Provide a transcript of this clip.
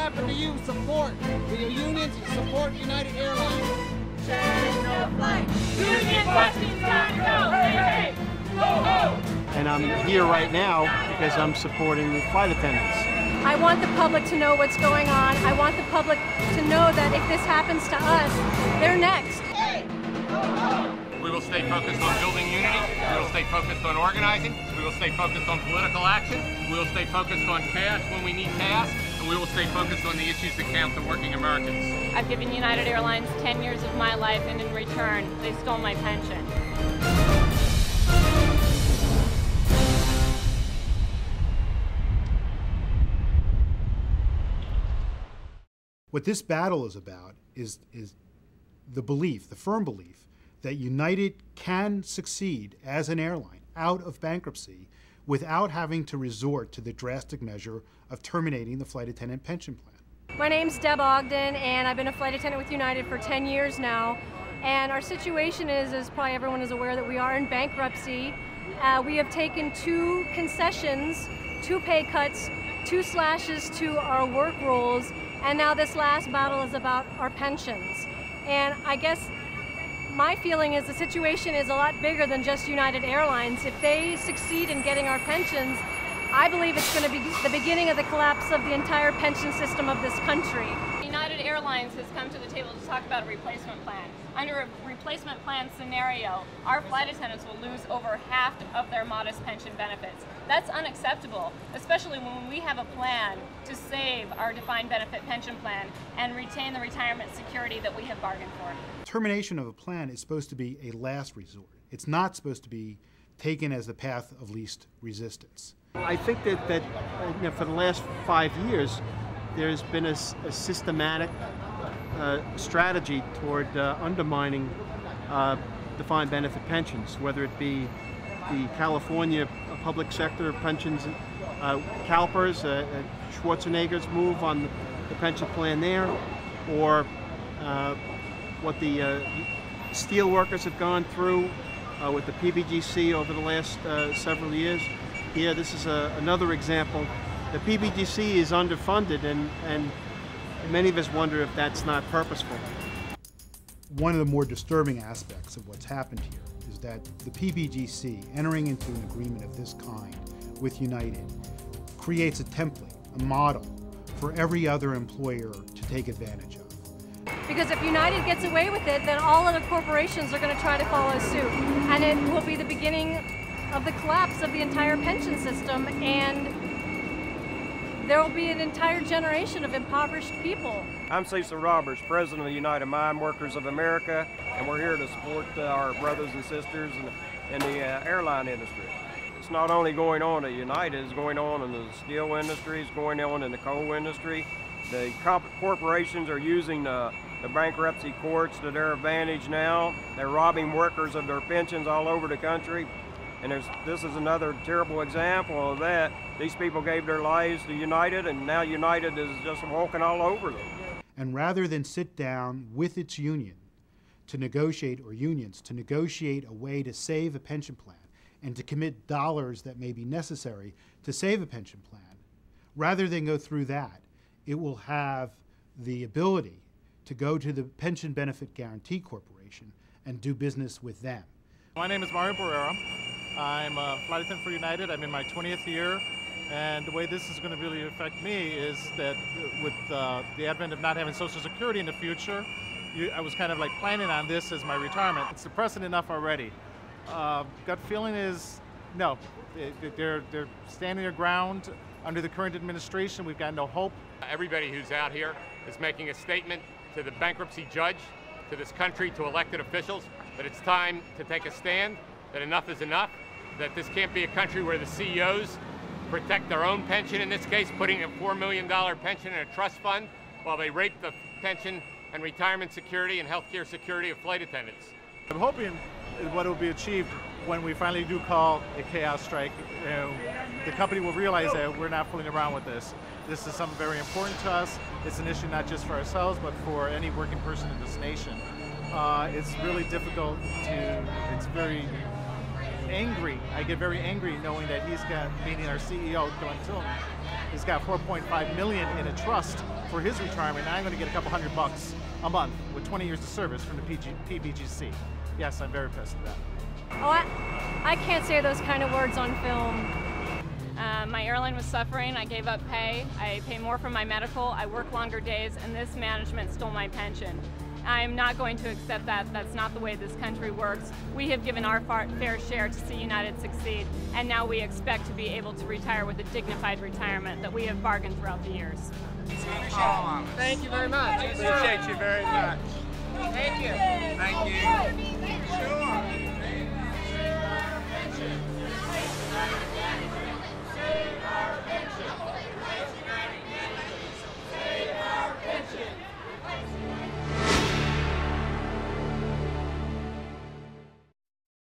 happen to you, support the unions, support United Airlines. Change the flight. Union busting's gotta go. Hey, hey, go home. And I'm here right now because I'm supporting the flight attendants. I want the public to know what's going on. I want the public to know that if this happens to us, they're next. Hey, go home. We will stay focused on building unity. We will stay focused on organizing. We will stay focused on political action. We will stay focused on chaos when we need chaos. And we will stay focused on the issues that count to working Americans. I've given United Airlines 10 years of my life, and in return, they stole my pension. What this battle is about is the belief, the firm belief, that United can succeed as an airline out of bankruptcy without having to resort to the drastic measure of terminating the flight attendant pension plan. My name's Deb Ogden, and I've been a flight attendant with United for 10 years now. And our situation is, as probably everyone is aware, that we are in bankruptcy. We have taken 2 concessions, 2 pay cuts, 2 slashes to our work rules, and now this last battle is about our pensions. And I guess my feeling is the situation is a lot bigger than just United Airlines. If they succeed in getting our pensions, I believe it's going to be the beginning of the collapse of the entire pension system of this country. United Airlines has come to the table to talk about a replacement plan. Under a replacement plan scenario, our flight attendants will lose over half of their modest pension benefits. That's unacceptable, especially when we have a plan to save our defined benefit pension plan and retain the retirement security that we have bargained for. Termination of a plan is supposed to be a last resort. It's not supposed to be taken as the path of least resistance. I think that for the last 5 years, there's been a systematic strategy toward undermining defined benefit pensions, whether it be the California public sector pensions, CalPERS, Schwarzenegger's move on the pension plan there, or what the steel workers have gone through with the PBGC over the last several years. Here, this is another example. The PBGC is underfunded, and many of us wonder if that's not purposeful. One of the more disturbing aspects of what's happened here is that the PBGC, entering into an agreement of this kind with United, creates a template, a model for every other employer to take advantage of. Because if United gets away with it, then all other corporations are going to try to follow suit. And it will be the beginning of the collapse of the entire pension system, and there will be an entire generation of impoverished people. I'm Cecil Roberts, President of the United Mine Workers of America, and we're here to support our brothers and sisters in the airline industry. It's not only going on at United, it's going on in the steel industry, it's going on in the coal industry. The corporations are using the bankruptcy courts to their advantage now. They're robbing workers of their pensions all over the country. And this is another terrible example of that. These people gave their lives to United, and now United is just walking all over them. And rather than sit down with its union to negotiate, or unions, to negotiate a way to save a pension plan and to commit dollars that may be necessary to save a pension plan, rather than go through that, it will have the ability to go to the Pension Benefit Guarantee Corporation and do business with them. My name is Mario Barrera. I'm a flight attendant for United. I'm in my 20th year, and the way this is going to really affect me is that with the advent of not having Social Security in the future, I was kind of like planning on this as my retirement. It's depressing enough already. Gut feeling is no. They're standing their ground. Under the current administration, we've got no hope. Everybody who's out here is making a statement to the bankruptcy judge, to this country, to elected officials, that it's time to take a stand, that enough is enough, that this can't be a country where the CEOs protect their own pension, in this case putting a $4 million pension in a trust fund while they rape the pension and retirement security and healthcare security of flight attendants. I'm hoping what will be achieved when we finally do call a chaos strike, the company will realize that we're not fooling around with this. This is something very important to us. It's an issue not just for ourselves, but for any working person in this nation. It's really difficult it's very angry. I get very angry knowing that he's got, meaning our CEO, going to him. He's got $4.5 million in a trust for his retirement, and I'm going to get a couple $100 a month with 20 years of service from the PBGC. Yes, I'm very pissed at that. Oh, I can't say those kind of words on film. My airline was suffering. I gave up pay. I pay more for my medical. I work longer days, and this management stole my pension. I'm not going to accept that. That's not the way this country works. We have given our fair share to see United succeed, and now we expect to be able to retire with a dignified retirement that we have bargained throughout the years. Thank you very much. Appreciate you very much. Thank you. Thank you. Sure.